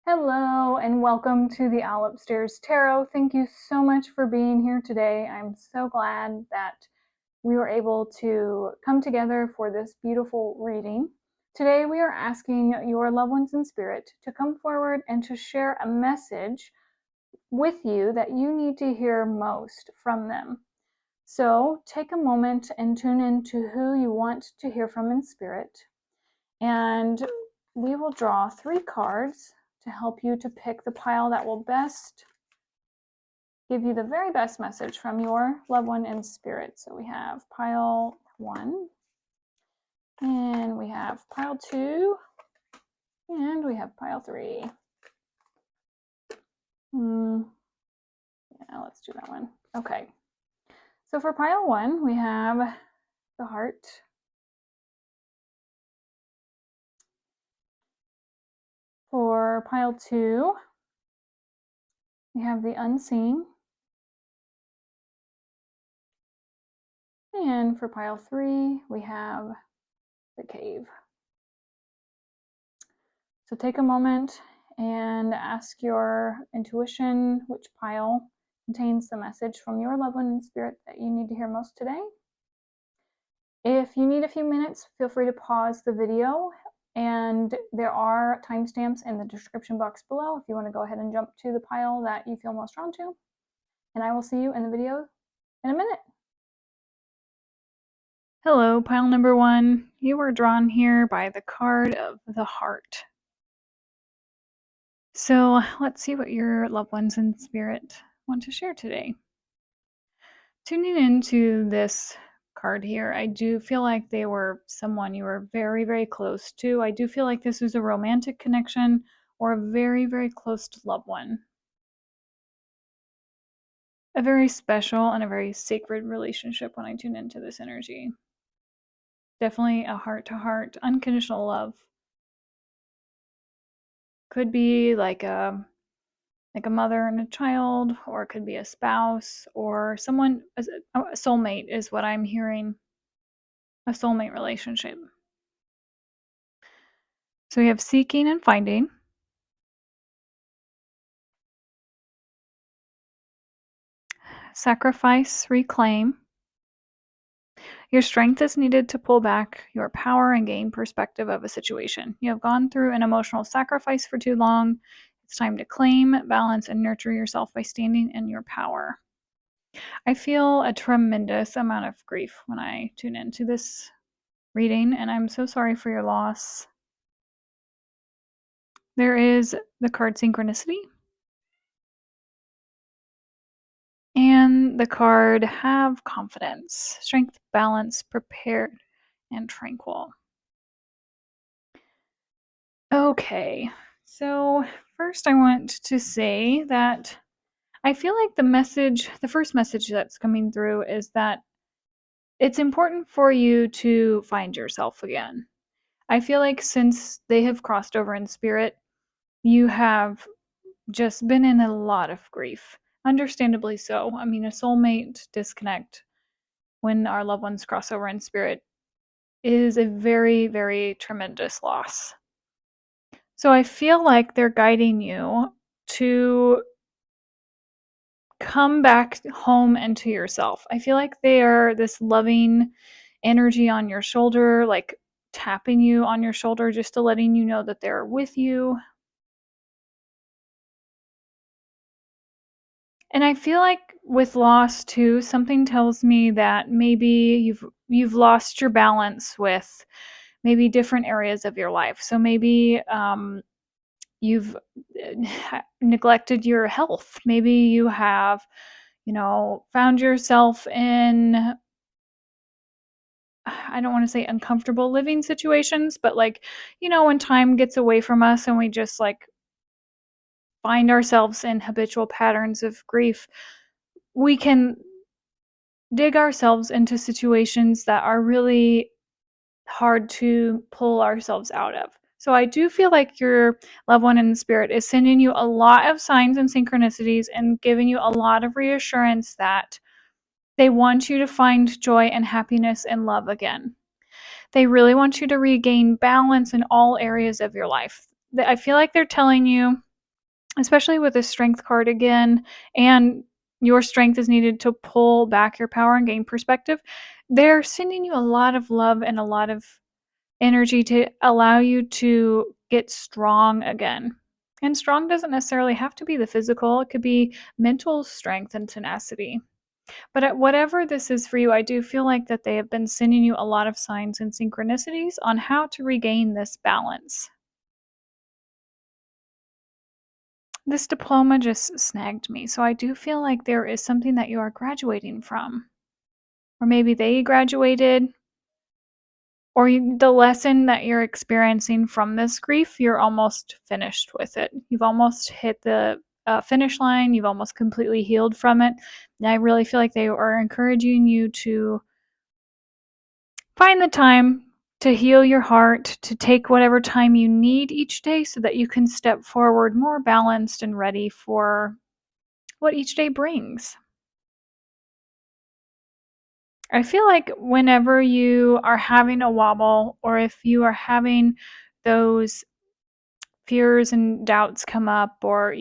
Hello and welcome to the Owl Upstairs Tarot. Thank you so much for being here today. I'm so glad that we were able to come together for this beautiful reading. Today we are asking your loved ones in spirit to come forward and to share a message with you that you need to hear most from them. So take a moment and tune in to who you want to hear from in spirit. And we will draw 3 cards to help you to pick the pile that will best give you the very best message from your loved one in spirit. So we have pile 1, and we have pile 2, and we have pile 3. Yeah, let's do that one. Okay. So for pile 1, we have the heart. For pile 2, we have the unseen. And for pile 3, we have the cave. So take a moment and ask your intuition which pile contains the message from your loved one in spirit that you need to hear most today. If you need a few minutes, feel free to pause the video, and there are timestamps in the description box below if you want to go ahead and jump to the pile that you feel most drawn to. And I will see you in the video in a minute. Hello, pile number 1. You were drawn here by the card of the heart. So let's see what your loved ones in spirit want to share today. Tuning into this card here, I do feel like they were someone you were very, very close to. I do feel like this is a romantic connection or a very, very close loved one. A very special and a very sacred relationship when I tune into this energy. Definitely a heart-to-heart, unconditional love. Could be like a mother and a child, or it could be a spouse, or someone, a soulmate is what I'm hearing. A soulmate relationship. So we have seeking and finding. Sacrifice, reclaim. Your strength is needed to pull back your power and gain perspective of a situation. You have gone through an emotional sacrifice for too long. It's time to claim, balance, and nurture yourself by standing in your power. I feel a tremendous amount of grief when I tune into this reading, and I'm so sorry for your loss. There is the card Synchronicity. And the card Have Confidence, Strength, Balance, Prepared, and Tranquil. Okay, so first I want to say that I feel like the first message that's coming through is that it's important for you to find yourself again. I feel like since they have crossed over in spirit, you have just been in a lot of grief. Understandably so. I mean, a soulmate disconnect when our loved ones cross over in spirit is a very, very tremendous loss. So I feel like they're guiding you to come back home and to yourself. I feel like they are this loving energy on your shoulder, like tapping you on your shoulder just to letting you know that they're with you. And I feel like with loss too, something tells me that maybe you've lost your balance with maybe different areas of your life. So maybe you've neglected your health. Maybe you have, found yourself in, I don't want to say uncomfortable living situations, but like, when time gets away from us and we just like find ourselves in habitual patterns of grief, we can dig ourselves into situations that are really hard to pull ourselves out of. So I do feel like your loved one in spirit is sending you a lot of signs and synchronicities and giving you a lot of reassurance that they want you to find joy and happiness and love again. They really want you to regain balance in all areas of your life. I feel like they're telling you, especially with the strength card again, and your strength is needed to pull back your power and gain perspective. They're sending you a lot of love and a lot of energy to allow you to get strong again. And strong doesn't necessarily have to be the physical, it could be mental strength and tenacity. But at whatever this is for you, I do feel like that they have been sending you a lot of signs and synchronicities on how to regain this balance. This diploma just snagged me, so I do feel like there is something that you are graduating from. Or maybe they graduated, or the lesson that you're experiencing from this grief, you're almost finished with it. You've almost hit the finish line. You've almost completely healed from it. And I really feel like they are encouraging you to find the time to heal your heart, to take whatever time you need each day so that you can step forward more balanced and ready for what each day brings. I feel like whenever you are having a wobble, or if you are having those fears and doubts come up, or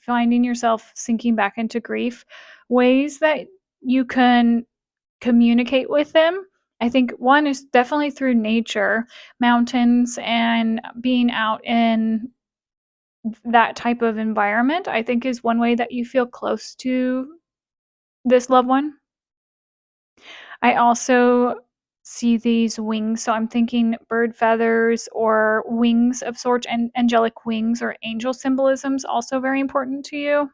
finding yourself sinking back into grief, ways that you can communicate with them, I think one is definitely through nature, mountains, and being out in that type of environment, I think is one way that you feel close to this loved one. I also see these wings, so I'm thinking bird feathers or wings of sorts, and angelic wings or angel symbolisms also very important to you.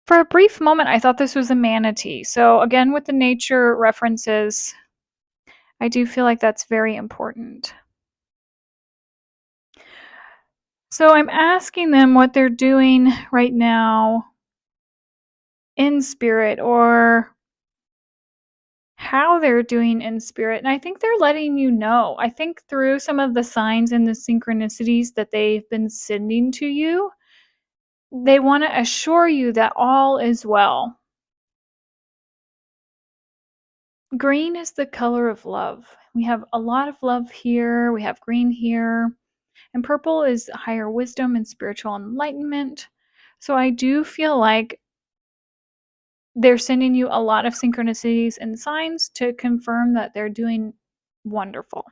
For a brief moment, I thought this was a manatee. So again, with the nature references, I do feel like that's very important. So I'm asking them what they're doing right now in spirit, or how they're doing in spirit. And I think they're letting you know. I think through some of the signs and the synchronicities that they've been sending to you, they want to assure you that all is well. Green is the color of love. We have a lot of love here. We have green here. And purple is higher wisdom and spiritual enlightenment. So I do feel like they're sending you a lot of synchronicities and signs to confirm that they're doing wonderful.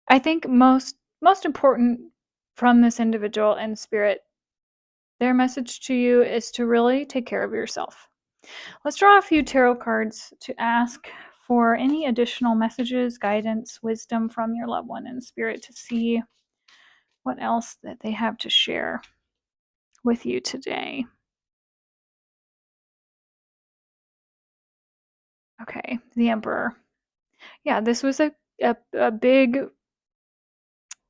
I think most important from this individual in spirit, their message to you is to really take care of yourself. Let's draw a few tarot cards to ask for any additional messages, guidance, wisdom from your loved one in spirit, to see what else that they have to share with you today. Okay, the Emperor. Yeah, this was a big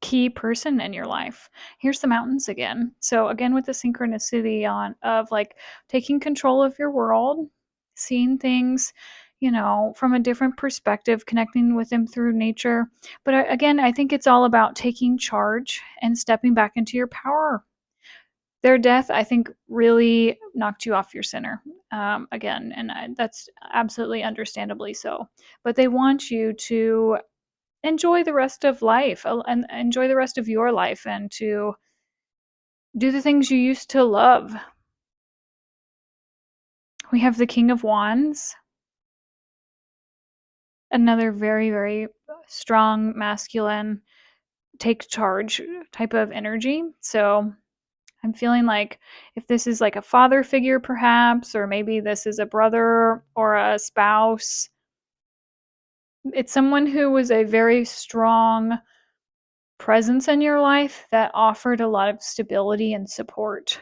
key person in your life. Here's the mountains again. So again, with the synchronicity on of like taking control of your world, seeing things, from a different perspective, connecting with them through nature. But again, I think it's all about taking charge and stepping back into your power. Their death, I think, really knocked you off your center again, and that's absolutely understandably so. But they want you to enjoy the rest of life, and enjoy the rest of your life, and to do the things you used to love. We have the King of Wands, another very, very strong, masculine, take charge type of energy. So I'm feeling like if this is like a father figure, perhaps, or maybe this is a brother or a spouse, it's someone who was a very strong presence in your life that offered a lot of stability and support.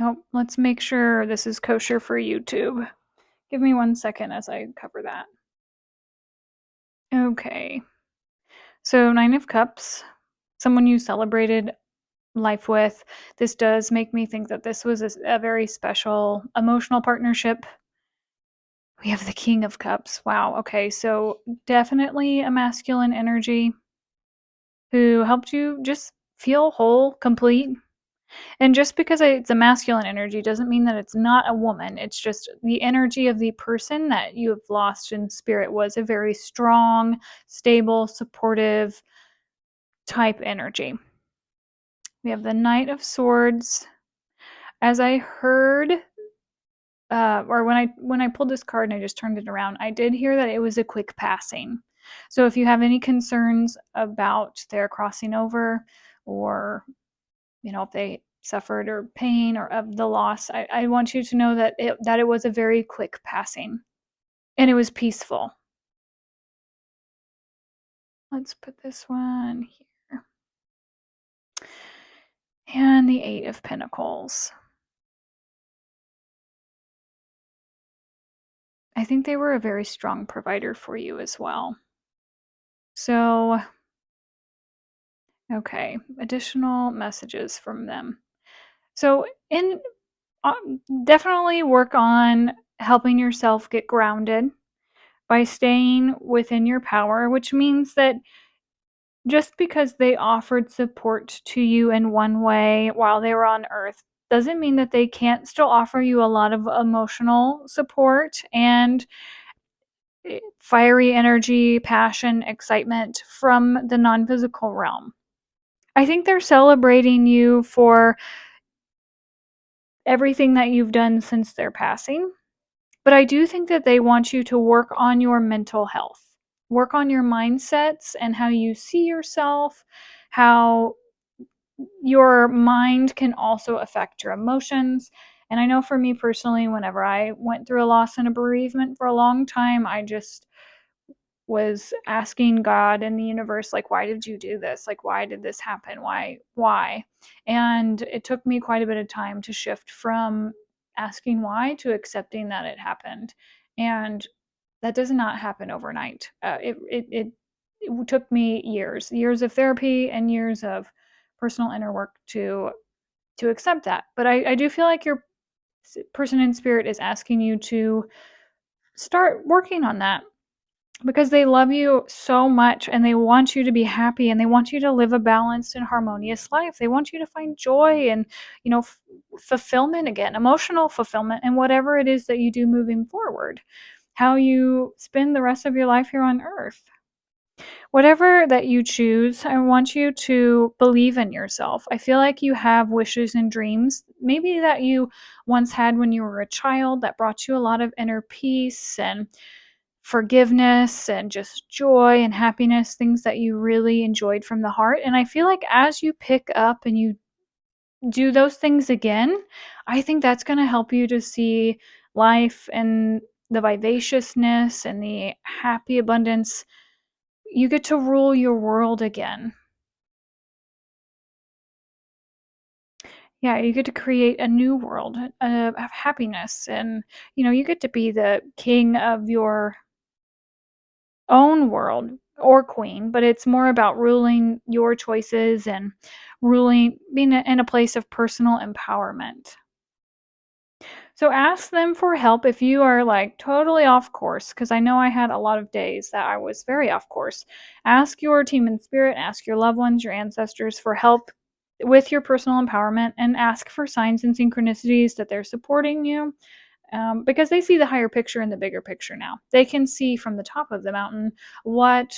Oh, let's make sure this is kosher for YouTube. Give me 1 second as I cover that. Okay. So, Nine of Cups, someone you celebrated life with. This does make me think that this was a very special emotional partnership. We have the King of Cups. Wow. Okay. So, definitely a masculine energy who helped you just feel whole, complete. And just because it's a masculine energy doesn't mean that it's not a woman. It's just the energy of the person that you have lost in spirit was a very strong, stable, supportive type energy. We have the Knight of Swords. As I heard, or when I pulled this card and I just turned it around, I did hear that it was a quick passing. So if you have any concerns about their crossing over, or if they suffered or pain or of the loss, I want you to know that it was a very quick passing and it was peaceful. Let's put this one here. And the Eight of Pentacles. I think they were a very strong provider for you as well. So, okay, additional messages from them. So, definitely work on helping yourself get grounded by staying within your power, which means that just because they offered support to you in one way while they were on Earth doesn't mean that they can't still offer you a lot of emotional support and fiery energy, passion, excitement from the non physical realm. I think they're celebrating you for everything that you've done since their passing. But I do think that they want you to work on your mental health, work on your mindsets and how you see yourself, how your mind can also affect your emotions. And I know for me personally, whenever I went through a loss and a bereavement for a long time, I just was asking God and the universe, like, why did you do this? Like, why did this happen? Why? And it took me quite a bit of time to shift from asking why to accepting that it happened. And that does not happen overnight. It took me years of therapy and years of personal inner work to accept that. But I do feel like your person in spirit is asking you to start working on that because they love you so much and they want you to be happy and they want you to live a balanced and harmonious life. They want you to find joy and, fulfillment again, emotional fulfillment in whatever it is that you do moving forward, how you spend the rest of your life here on earth. Whatever that you choose, I want you to believe in yourself. I feel like you have wishes and dreams, maybe that you once had when you were a child, that brought you a lot of inner peace and forgiveness and just joy and happiness, things that you really enjoyed from the heart. And I feel like as you pick up and you do those things again, I think that's going to help you to see life and the vivaciousness and the happy abundance. You get to rule your world again. Yeah, you get to create a new world of happiness. And, you get to be the king of your own world or queen, but it's more about ruling your choices and being in a place of personal empowerment. So ask them for help if you are like totally off course, because I know I had a lot of days that I was very off course. Ask your team in spirit, ask your loved ones, your ancestors for help with your personal empowerment, and ask for signs and synchronicities that they're supporting you, because they see the higher picture and the bigger picture now. They can see from the top of the mountain what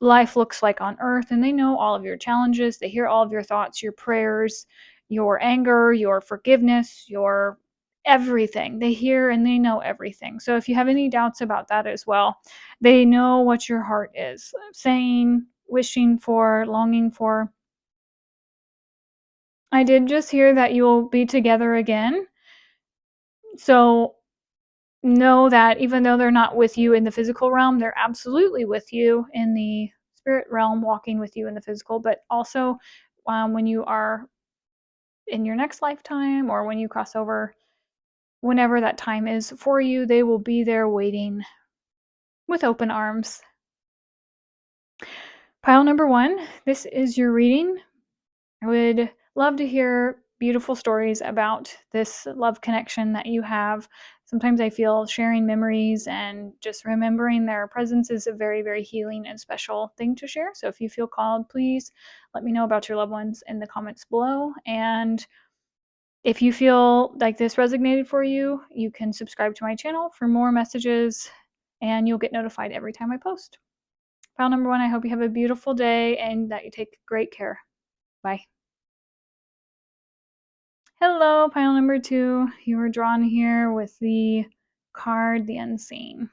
life looks like on earth, and they know all of your challenges. They hear all of your thoughts, your prayers, your anger, your forgiveness, your everything. They hear and they know everything. So if you have any doubts about that as well, they know what your heart is saying, wishing for, longing for. I did just hear that you will be together again. So know that even though they're not with you in the physical realm, they're absolutely with you in the spirit realm, walking with you in the physical, but also when you are in your next lifetime or when you cross over, whenever that time is for you, they will be there waiting with open arms. Pile number 1, this is your reading. I would love to hear beautiful stories about this love connection that you have, sometimes I feel sharing memories and just remembering their presence is a very, very healing and special thing to share. So if you feel called, please let me know about your loved ones in the comments below. And if you feel like this resonated for you, you can subscribe to my channel for more messages and you'll get notified every time I post. Pile number 1, I hope you have a beautiful day and that you take great care. Bye. Hello, pile number 2. You were drawn here with the card, the Unseen.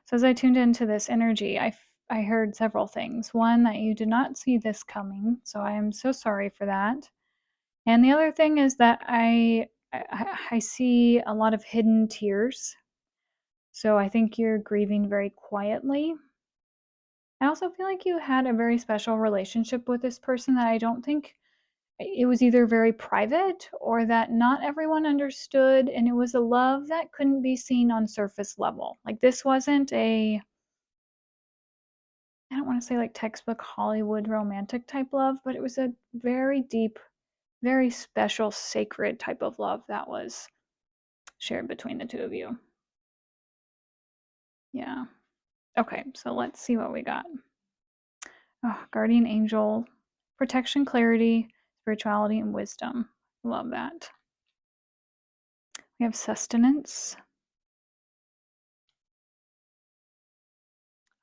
So as I tuned into this energy, I heard several things. One, that you did not see this coming, so I am so sorry for that. And the other thing is that I see a lot of hidden tears. So I think you're grieving very quietly. I also feel like you had a very special relationship with this person that I don't think it was either very private or that not everyone understood, and it was a love that couldn't be seen on surface level. Like this wasn't a, I don't want to say like textbook Hollywood romantic type love, but it was a very deep, very special, sacred type of love that was shared between the two of you. Yeah. Okay, so let's see what we got. Oh, guardian angel, protection, clarity, spirituality, and wisdom. Love that. We have sustenance,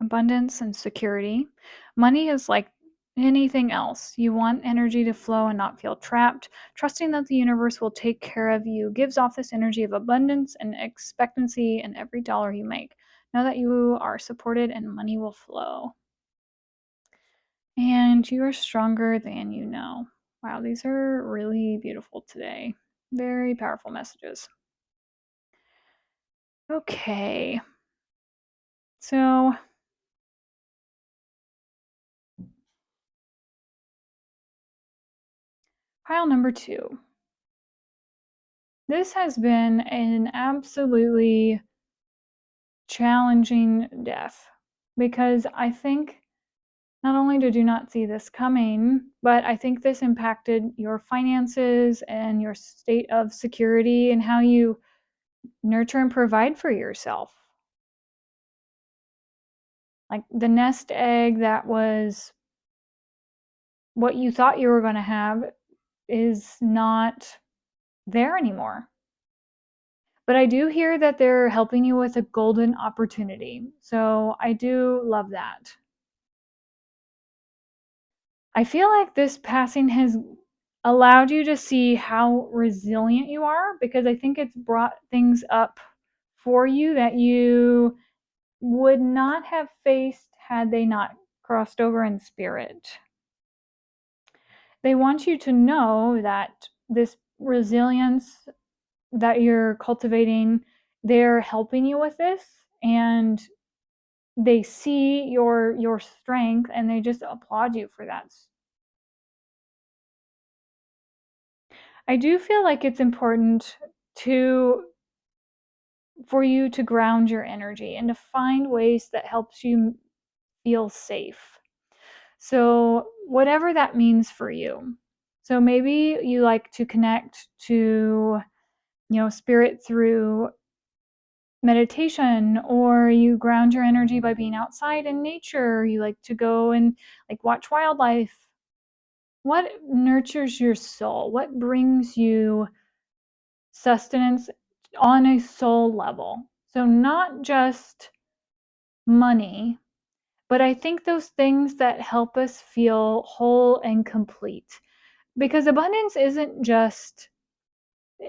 abundance, and security. Money is like anything else. You want energy to flow and not feel trapped. Trusting that the universe will take care of you gives off this energy of abundance and expectancy in every dollar you make. Know that you are supported and money will flow. And you are stronger than you know. Wow, these are really beautiful today. Very powerful messages. Okay. So pile number 2. This has been an absolutely challenging death because I think not only did you not see this coming, but I think this impacted your finances and your state of security and how you nurture and provide for yourself. Like the nest egg that was what you thought you were going to have is not there anymore. But I do hear that they're helping you with a golden opportunity. So I do love that. I feel like this passing has allowed you to see how resilient you are because I think it's brought things up for you that you would not have faced had they not crossed over in spirit. They want you to know that this resilience that you're cultivating, they're helping you with this and they see your strength and they just applaud you for that. I do feel like it's important for you to ground your energy and to find ways that helps you feel safe. So whatever that means for you. So maybe you like to connect to, spirit through meditation, or you ground your energy by being outside in nature. You like to go and like watch wildlife. What nurtures your soul? What brings you sustenance on a soul level? So not just money, but I think those things that help us feel whole and complete. Because abundance isn't just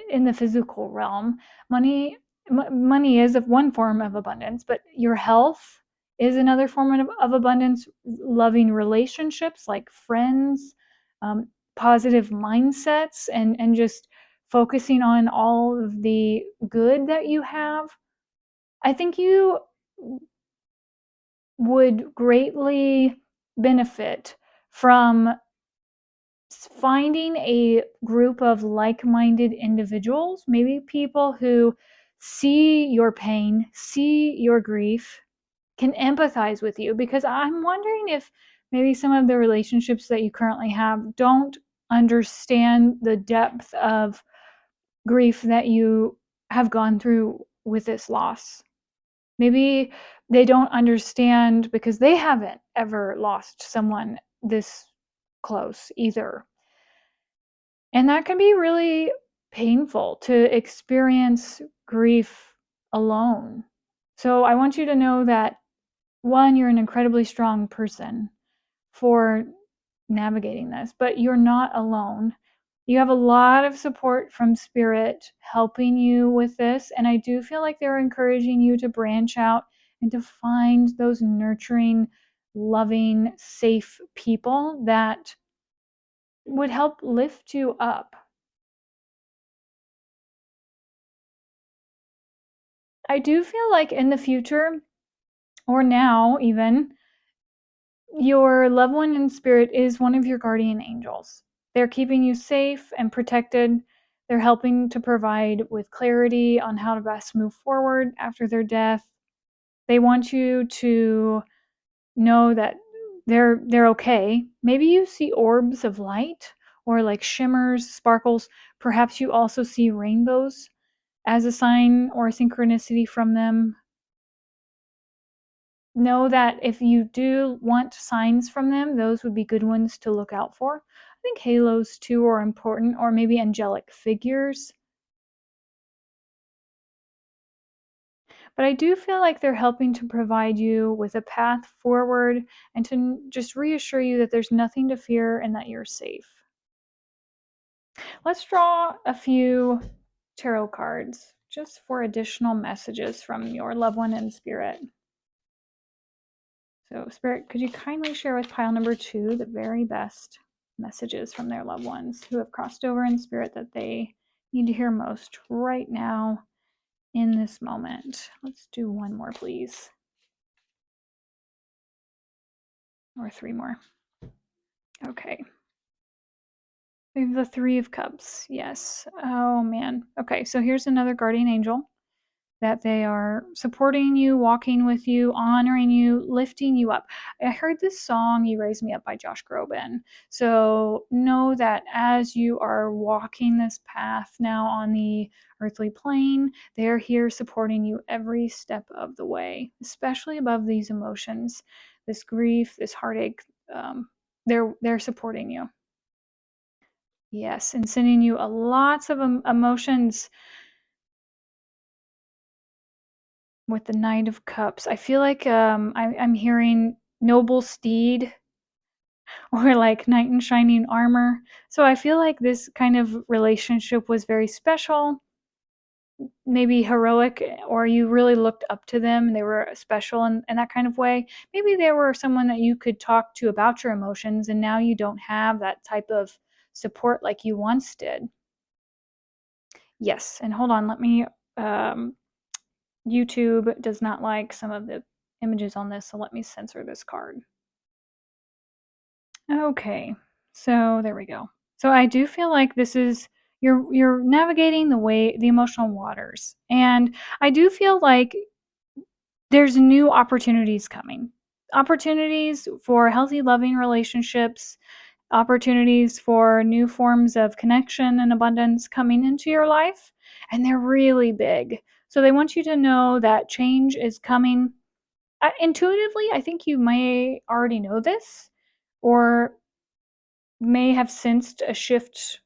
in the physical realm. Money is one form of abundance, but your health is another form of abundance. Loving relationships like friends, positive mindsets, and just focusing on all of the good that you have. I think you would greatly benefit from finding a group of like-minded individuals, maybe people who see your pain, see your grief, can empathize with you. Because I'm wondering if maybe some of the relationships that you currently have don't understand the depth of grief that you have gone through with this loss. Maybe they don't understand because they haven't ever lost someone this close either. And that can be really painful to experience grief alone. So I want you to know that, one, you're an incredibly strong person for navigating this, but you're not alone. You have a lot of support from spirit helping you with this. And I do feel like they're encouraging you to branch out and to find those nurturing, loving, safe people that would help lift you up. I do feel like in the future, or now even, your loved one in spirit is one of your guardian angels. They're keeping you safe and protected. They're helping to provide with clarity on how to best move forward after their death. They want you to know that they're okay. Maybe you see orbs of light or like shimmers, sparkles. Perhaps you also see rainbows as a sign or a synchronicity from them. Know that if you do want signs from them, those would be good ones to look out for. I think halos too are important, or maybe angelic figures. But I do feel like they're helping to provide you with a path forward and to just reassure you that there's nothing to fear and that you're safe. Let's draw a few tarot cards just for additional messages from your loved one in spirit. So, Spirit, could you kindly share with pile number 2 the very best messages from their loved ones who have crossed over in spirit that they need to hear most right now in this moment? Let's do one more, please. Or 3 more. Okay. We have the 3 of Cups. Yes. Oh, man. Okay, so here's another guardian angel. That they are supporting you, walking with you, honoring you, lifting you up. I heard this song, You Raise Me Up by Josh Groban. So know that as you are walking this path now on the earthly plane, they're here supporting you every step of the way, especially above these emotions, this grief, this heartache. They're supporting you. Yes, and sending you lots of emotions with the Knight of Cups. I feel like I'm hearing noble steed or like knight in shining armor. So I feel like this kind of relationship was very special, maybe heroic, or you really looked up to them. They were special in that kind of way. Maybe they were someone that you could talk to about your emotions, and now you don't have that type of support like you once did. Yes, and hold on, let me YouTube does not like some of the images on this, so let me censor this card. Okay, so there we go. So I do feel like this is you're navigating the emotional waters, and I do feel like there's new opportunities coming. Opportunities for healthy, loving relationships, opportunities for new forms of connection and abundance coming into your life, and they're really big. So they want you to know that change is coming. Intuitively, I think you may already know this or may have sensed a shift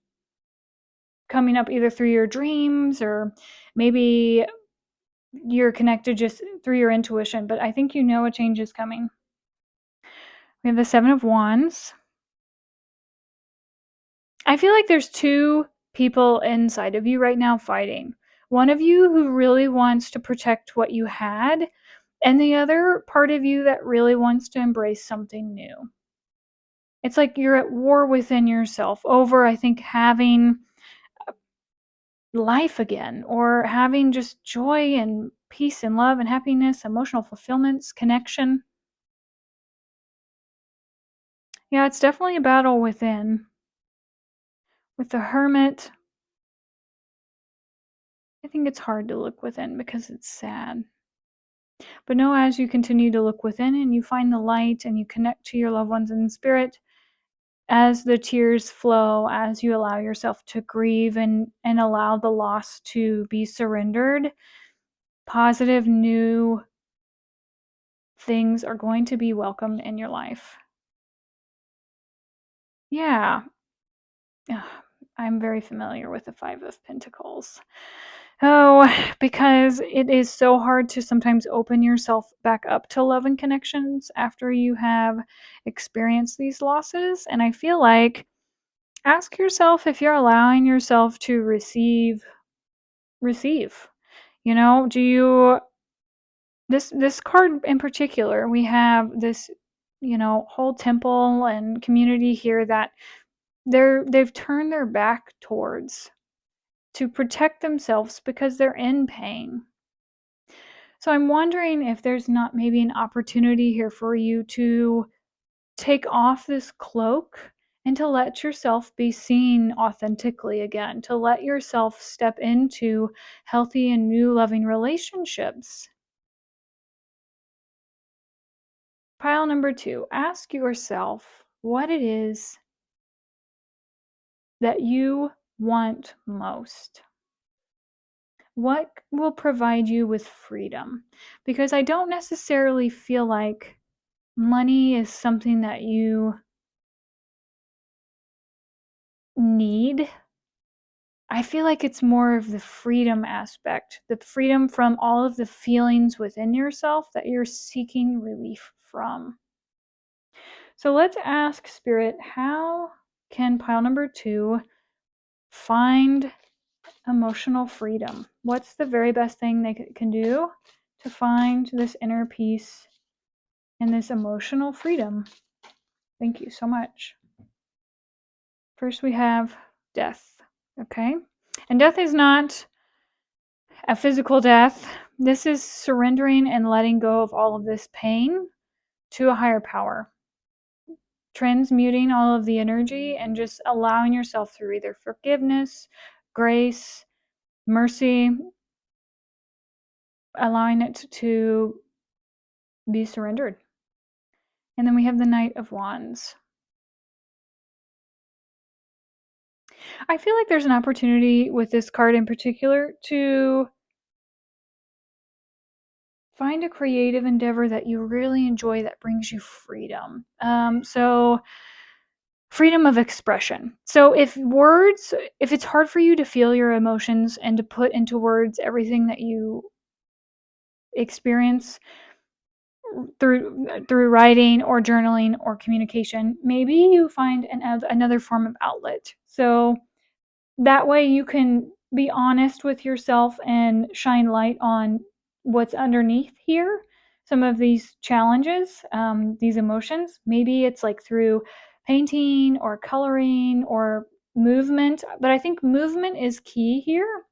coming up either through your dreams or maybe you're connected just through your intuition, but I think you know a change is coming. We have the 7 of Wands. I feel like there's 2 people inside of you right now fighting. One of you who really wants to protect what you had, and the other part of you that really wants to embrace something new. It's like you're at war within yourself over, I think, having life again or having just joy and peace and love and happiness, emotional fulfillments, connection. Yeah, it's definitely a battle within. With the Hermit, I think it's hard to look within because it's sad. But know as you continue to look within and you find the light and you connect to your loved ones in spirit, as the tears flow, as you allow yourself to grieve and allow the loss to be surrendered, positive new things are going to be welcomed in your life. Yeah. I'm very familiar with the Five of Pentacles. Oh, because it is so hard to sometimes open yourself back up to love and connections after you have experienced these losses. And I feel like ask yourself if you're allowing yourself to receive. You know, do you this card in particular, we have this, whole temple and community here that they've turned their back towards to protect themselves because they're in pain. So I'm wondering if there's not maybe an opportunity here for you to take off this cloak and to let yourself be seen authentically again, to let yourself step into healthy and new loving relationships. Pile number 2, ask yourself what it is that you want most. What will provide you with freedom? Because I don't necessarily feel like money is something that you need. I feel like it's more of the freedom aspect, the freedom from all of the feelings within yourself that you're seeking relief from. So let's ask Spirit, how can pile number 2 find emotional freedom? What's the very best thing they can do to find this inner peace and this emotional freedom? Thank you so much. First, we have death. Okay. And death is not a physical death. This is surrendering and letting go of all of this pain to a higher power. Transmuting all of the energy and just allowing yourself through either forgiveness, grace, mercy, allowing it to be surrendered. And then we have the Knight of Wands. I feel like there's an opportunity with this card in particular to find a creative endeavor that you really enjoy that brings you freedom. So freedom of expression. So if it's hard for you to feel your emotions and to put into words everything that you experience through writing or journaling or communication, maybe you find another form of outlet. So that way you can be honest with yourself and shine light on what's underneath here, some of these challenges, these emotions. Maybe it's like through painting or coloring or movement, but I think movement is key here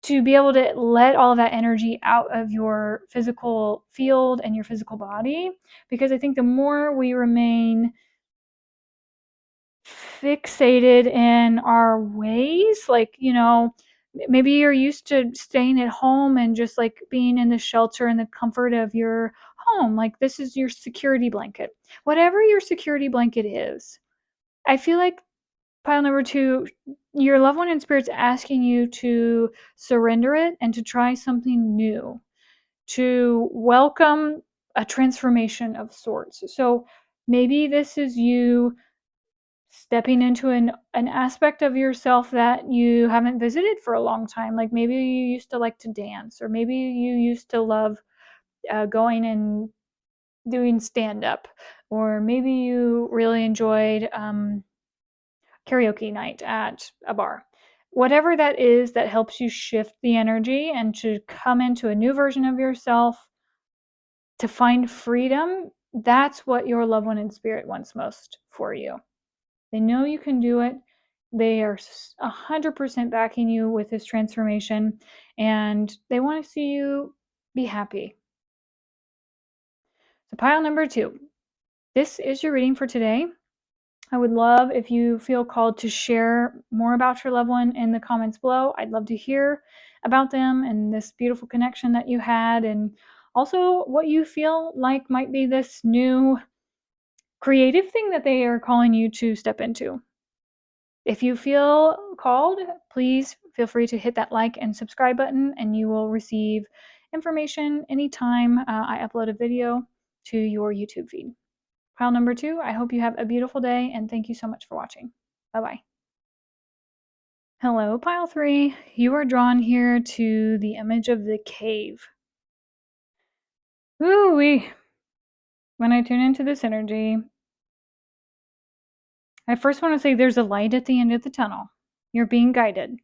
to be able to let all of that energy out of your physical field and your physical body, because I think the more we remain fixated in our ways, like, maybe you're used to staying at home and just like being in the shelter and the comfort of your home, like this is your security blanket, whatever your security blanket is. I feel like pile number 2, your loved one in spirit's asking you to surrender it and to try something new, to welcome a transformation of sorts. So maybe this is you stepping into an aspect of yourself that you haven't visited for a long time. Like maybe you used to like to dance, or maybe you used to love going and doing stand up, or maybe you really enjoyed karaoke night at a bar. Whatever that is that helps you shift the energy and to come into a new version of yourself, to find freedom, that's what your loved one in spirit wants most for you. They know you can do it. They are 100% backing you with this transformation, and they want to see you be happy. So pile number 2. This is your reading for today. I would love if you feel called to share more about your loved one in the comments below. I'd love to hear about them and this beautiful connection that you had, and also what you feel like might be this new creative thing that they are calling you to step into. If you feel called, please feel free to hit that like and subscribe button, and you will receive information anytime I upload a video to your YouTube feed. Pile number 2, I hope you have a beautiful day, and thank you so much for watching. Bye-bye. Hello, pile 3. You are drawn here to the image of the cave. Ooh-wee. When I tune into this energy, I first want to say there's a light at the end of the tunnel. You're being guided.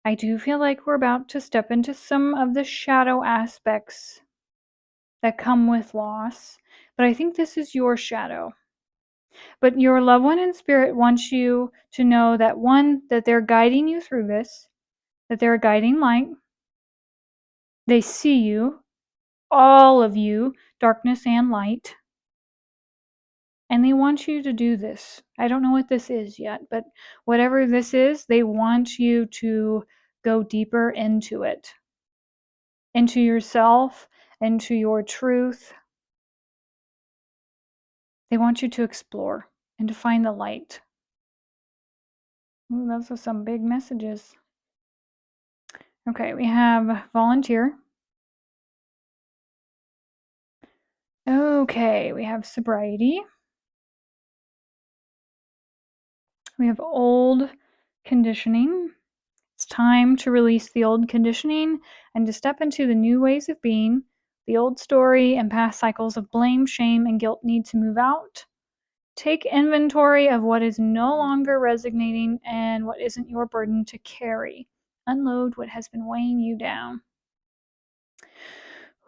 I do feel like we're about to step into some of the shadow aspects that come with loss, but I think this is your shadow. But your loved one in spirit wants you to know that, one, that they're guiding you through this, that they're a guiding light. They see you, all of you, darkness and light. And they want you to do this. I don't know what this is yet, but whatever this is, they want you to go deeper into it, into yourself, into your truth. They want you to explore and to find the light. Ooh, those are some big messages. Okay, we have volunteer. Okay, we have sobriety. We have old conditioning. It's time to release the old conditioning and to step into the new ways of being. The old story and past cycles of blame, shame, and guilt need to move out. Take inventory of what is no longer resonating and what isn't your burden to carry. Unload what has been weighing you down.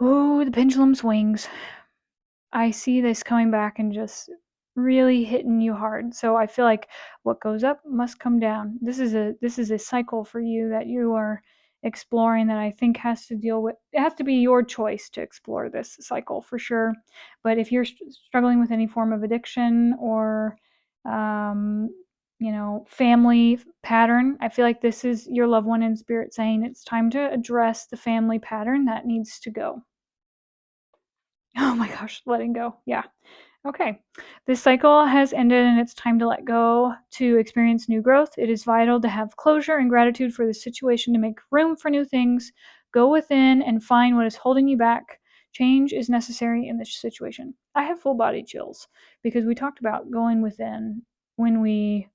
Ooh, the pendulum swings. I see this coming back and just really hitting you hard. So I feel like what goes up must come down. This is a cycle for you that you are exploring that I think has to deal with. It has to be your choice to explore this cycle for sure. But if you're struggling with any form of addiction or family pattern, I feel like this is your loved one in spirit saying it's time to address the family pattern that needs to go. Oh my gosh, letting go. Yeah. Okay. This cycle has ended and it's time to let go to experience new growth. It is vital to have closure and gratitude for the situation to make room for new things. Go within and find what is holding you back. Change is necessary in this situation. I have full body chills because we talked about going within when we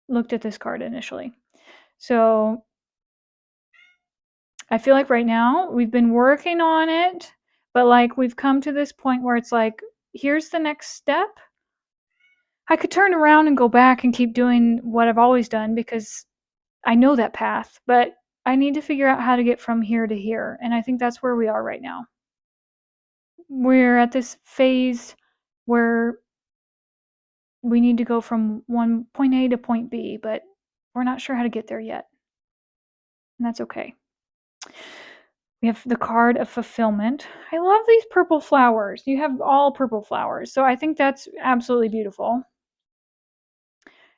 looked at this card initially. So I feel like right now we've been working on it, but like we've come to this point where it's like, here's the next step. I could turn around and go back and keep doing what I've always done because I know that path, but I need to figure out how to get from here to here. And I think that's where we are right now. We're at this phase where we need to go from one point A to point B, but we're not sure how to get there yet. And that's okay. We have the card of fulfillment. I love these purple flowers. You have all purple flowers. So I think that's absolutely beautiful.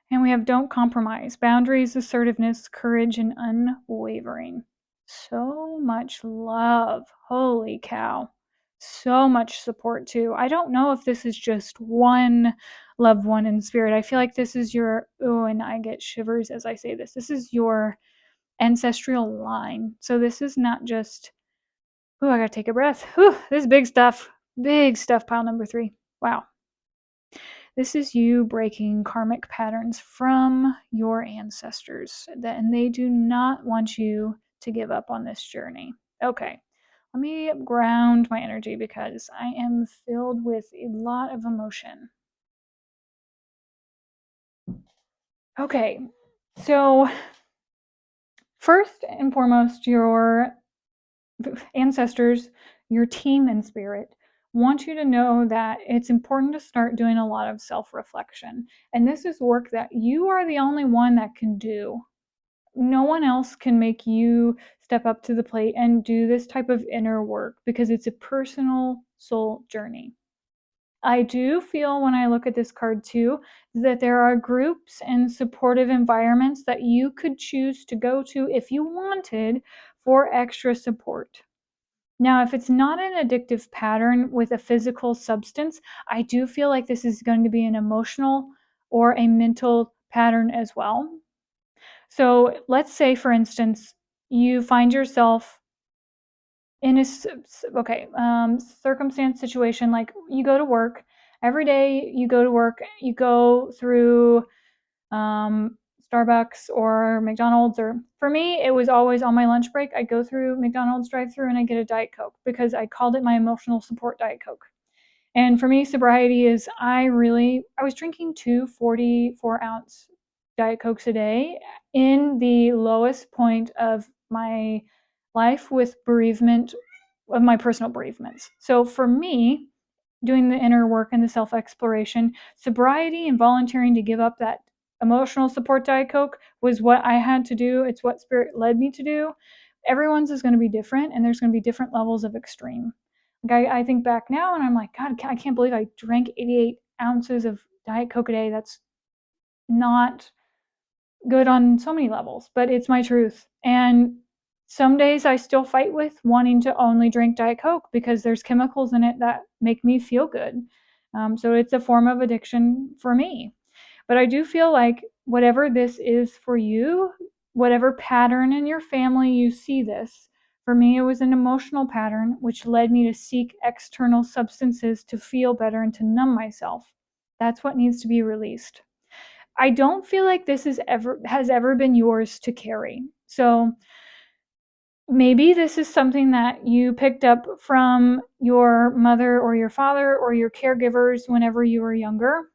And we have don't compromise. Boundaries, assertiveness, courage, and unwavering. So much love. Holy cow. So much support too. I don't know if this is just one loved one in spirit. I feel like this is your, oh, and I get shivers as I say this. This is your ancestral line. So this is not just, oh, I gotta take a breath. Whew, this is big stuff. Big stuff, pile number 3. Wow. This is you breaking karmic patterns from your ancestors, and they do not want you to give up on this journey. Okay, let me ground my energy because I am filled with a lot of emotion. Okay, so first and foremost, your ancestors, your team in spirit, want you to know that it's important to start doing a lot of self-reflection. And this is work that you are the only one that can do. No one else can make you step up to the plate and do this type of inner work because it's a personal soul journey. I do feel when I look at this card too that there are groups and supportive environments that you could choose to go to if you wanted for extra support. Now, if it's not an addictive pattern with a physical substance, I do feel like this is going to be an emotional or a mental pattern as well. So let's say, for instance, you find yourself in a circumstance, situation, like you go to work every day, you go to work, you go through Starbucks or McDonald's, or for me, it was always on my lunch break. I go through McDonald's drive-through and I get a Diet Coke because I called it my emotional support Diet Coke. And for me, sobriety is I was drinking 2 44-ounce Diet Cokes a day in the lowest point of my life with bereavement, of my personal bereavements. So for me, doing the inner work and the self-exploration, sobriety and volunteering to give up that emotional support Diet Coke was what I had to do. It's what Spirit led me to do. Everyone's is going to be different, and there's going to be different levels of extreme. Like I think back now and I'm like, God, I can't believe I drank 88 ounces of Diet Coke a day. That's not good on so many levels, but it's my truth. And some days I still fight with wanting to only drink Diet Coke because there's chemicals in it that make me feel good. So it's a form of addiction for me. But I do feel like whatever this is for you, whatever pattern in your family you see this, for me, it was an emotional pattern which led me to seek external substances to feel better and to numb myself. That's what needs to be released. I don't feel like this has ever been yours to carry. So maybe this is something that you picked up from your mother or your father or your caregivers whenever you were younger,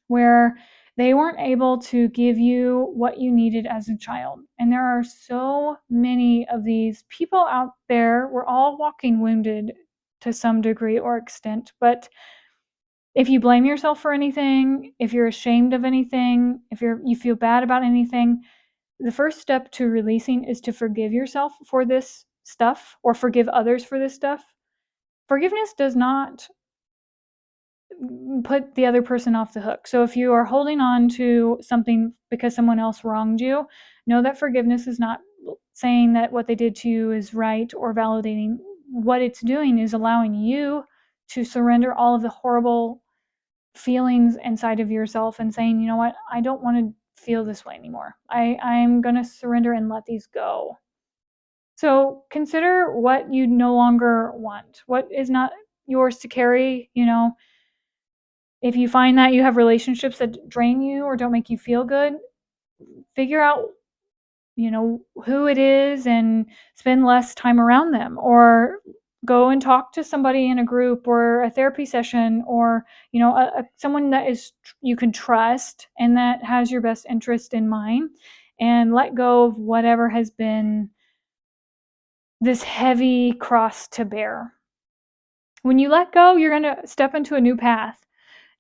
where they weren't able to give you what you needed as a child. And there are so many of these people out there. We're all walking wounded to some degree or extent, but if you blame yourself for anything, if you're ashamed of anything, if you feel bad about anything, the first step to releasing is to forgive yourself for this stuff or forgive others for this stuff. Forgiveness does not put the other person off the hook. So if you are holding on to something because someone else wronged you, know that forgiveness is not saying that what they did to you is right or validating. What it's doing is allowing you to surrender all of the horrible feelings inside of yourself and saying, you know what, I don't want to feel this way anymore. I'm going to surrender and let these go. So consider what you no longer want, what is not yours to carry. If you find that you have relationships that drain you or don't make you feel good, figure out who it is and spend less time around them, or go and talk to somebody in a group or a therapy session, or someone that you can trust and that has your best interest in mind, and let go of whatever has been this heavy cross to bear. When you let go, you're going to step into a new path.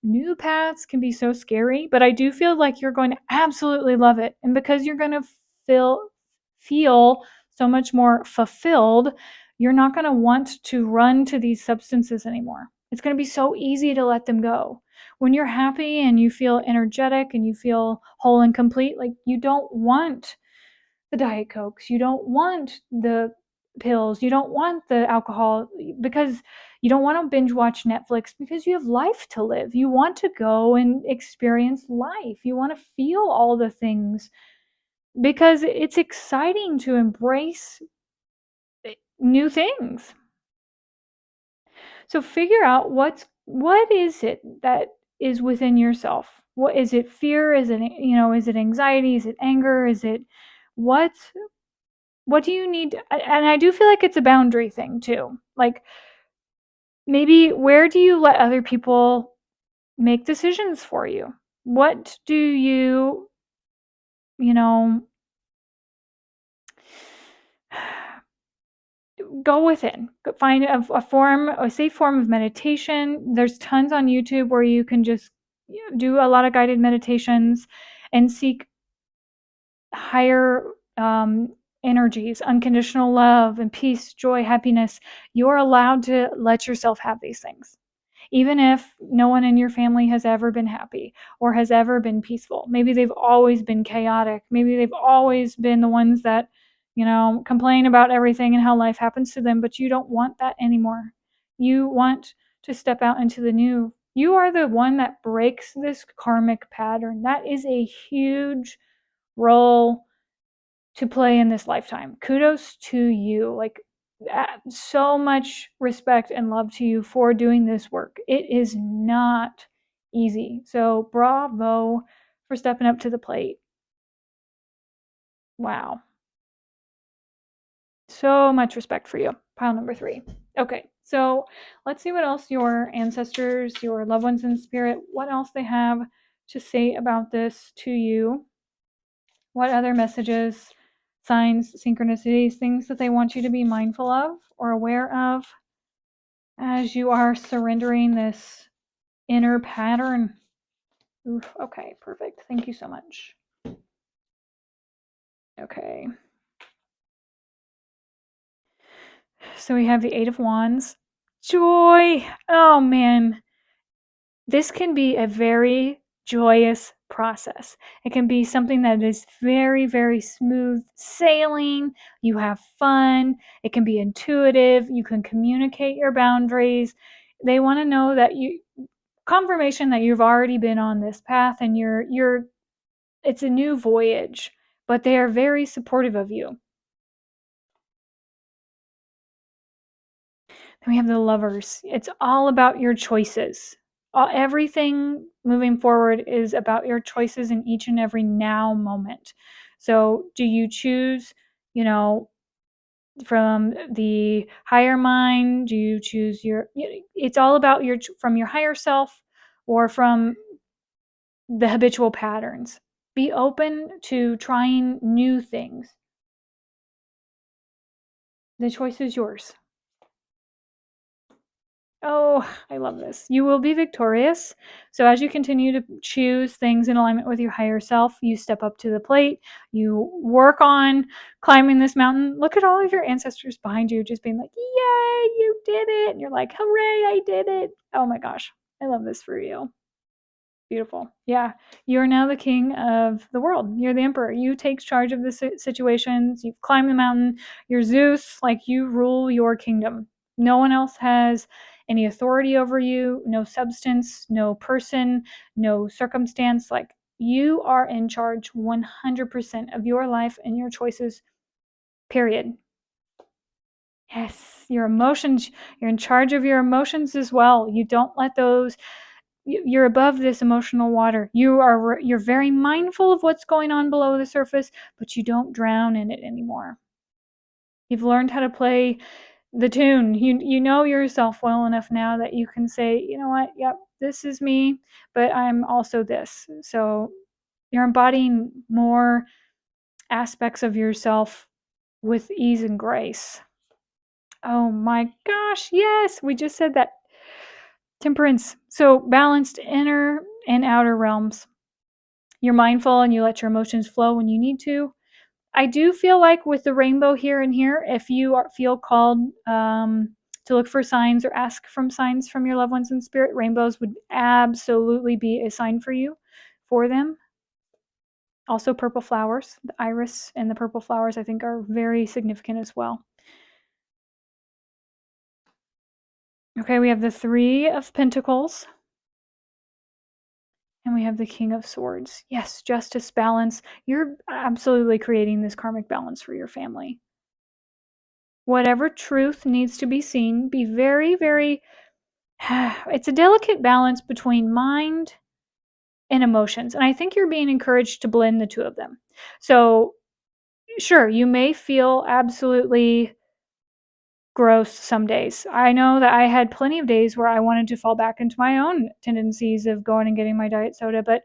New paths can be so scary, but I do feel like you're going to absolutely love it. And because you're going to feel so much more fulfilled, you're not going to want to run to these substances anymore. It's going to be so easy to let them go. When you're happy and you feel energetic and you feel whole and complete, like you don't want the Diet Cokes, you don't want the pills, you don't want the alcohol, because you don't want to binge watch Netflix, because you have life to live. You want to go and experience life. You want to feel all the things because it's exciting to embrace new things. So figure out what is it that is within yourself. What is it? Fear? Is it anxiety? Is it anger? Is it what do you need? And I do feel like it's a boundary thing too. Like, maybe where do you let other people make decisions for you? What do you go within? Find a safe form of meditation. There's tons on YouTube where you can just do a lot of guided meditations and seek higher energies, unconditional love and peace, joy, happiness. You're allowed to let yourself have these things, even if no one in your family has ever been happy or has ever been peaceful. Maybe they've always been chaotic. Maybe they've always been the ones that complain about everything and how life happens to them, but you don't want that anymore. You want to step out into the new. You are the one that breaks this karmic pattern. That is a huge role to play in this lifetime. Kudos to you. Like, so much respect and love to you for doing this work. It is not easy. So bravo for stepping up to the plate. Wow. So much respect for you. Pile number 3. Okay, so let's see what else your ancestors, your loved ones in spirit, what else they have to say about this to you. What other messages, signs, synchronicities, things that they want you to be mindful of or aware of as you are surrendering this inner pattern. Oof, okay, perfect. Thank you so much. Okay. So we have the 8 of Wands. Joy. Oh man. This can be a very joyous process. It can be something that is very, very smooth sailing. You have fun. It can be intuitive. You can communicate your boundaries. They want to know that confirmation that you've already been on this path and it's a new voyage, but they are very supportive of you. Then we have the Lovers. It's all about your choices. Everything moving forward is about your choices in each and every now moment. So do you choose, from the higher mind? Do you choose it's all about from your higher self or from the habitual patterns. Be open to trying new things. The choice is yours. Oh, I love this. You will be victorious. So as you continue to choose things in alignment with your higher self, you step up to the plate, you work on climbing this mountain. Look at all of your ancestors behind you just being like, yay, you did it. And you're like, hooray, I did it. Oh my gosh, I love this for you. Beautiful. Yeah. You're now the king of the world. You're the emperor. You take charge of the situations. You've climbed the mountain. You're Zeus. Like, you rule your kingdom. No one else has any authority over you. No substance, no person, no circumstance. Like, you are in charge 100% of your life and your choices, period. Yes. Your emotions. You're in charge of your emotions as well. You don't let those you're above this emotional water. You're very mindful of what's going on below the surface, but you don't drown in it anymore. You've learned how to play the tune. You know yourself well enough now that you can say, you know what, yep, this is me, but I'm also this. So you're embodying more aspects of yourself with ease and grace. Oh my gosh, yes, we just said that. Temperance. So balanced inner and outer realms. You're mindful and you let your emotions flow when you need to. I do feel like with the rainbow here and here, if you feel called to look for signs or ask from signs from your loved ones in spirit, rainbows would absolutely be a sign for you, for them. Also purple flowers, the iris and the purple flowers I think are very significant as well. Okay, we have the 3 of Pentacles. And we have the King of Swords. Yes, justice, balance. You're absolutely creating this karmic balance for your family. Whatever truth needs to be seen, be very, very... It's a delicate balance between mind and emotions. And I think you're being encouraged to blend the 2 of them. So, sure, you may feel absolutely gross some days. I know that I had plenty of days where I wanted to fall back into my own tendencies of going and getting my diet soda, but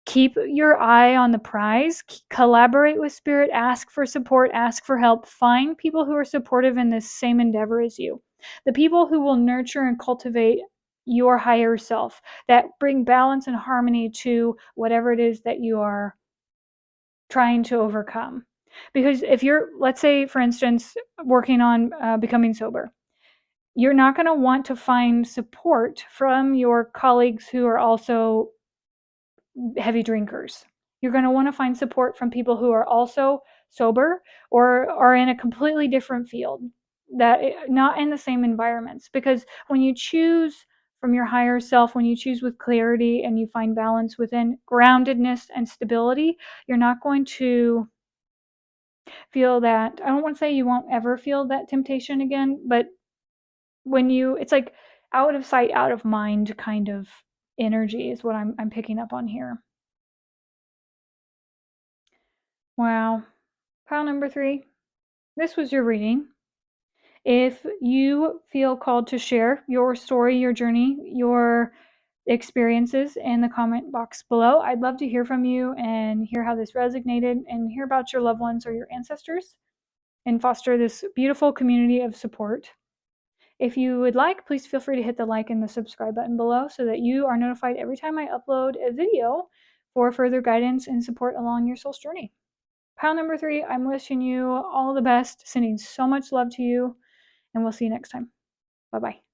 keep your eye on the prize, collaborate with spirit, ask for support, ask for help, find people who are supportive in this same endeavor as you. The people who will nurture and cultivate your higher self, that bring balance and harmony to whatever it is that you are trying to overcome. Because if you're, let's say, for instance, working on becoming sober, you're not going to want to find support from your colleagues who are also heavy drinkers. You're going to want to find support from people who are also sober or are in a completely different field, that not in the same environments. Because when you choose from your higher self, when you choose with clarity and you find balance within groundedness and stability, you're not going to feel that. I don't want to say you won't ever feel that temptation again, but when it's like out of sight, out of mind kind of energy is what I'm picking up on here. Wow. Pile number 3. This was your reading. If you feel called to share your story, your journey, your experiences in the comment box below, I'd love to hear from you and hear how this resonated and hear about your loved ones or your ancestors and foster this beautiful community of support. If you would like, please feel free to hit the like and the subscribe button below so that you are notified every time I upload a video for further guidance and support along your soul's journey. Pile number 3, I'm wishing you all the best, sending so much love to you, and we'll see you next time. Bye-bye.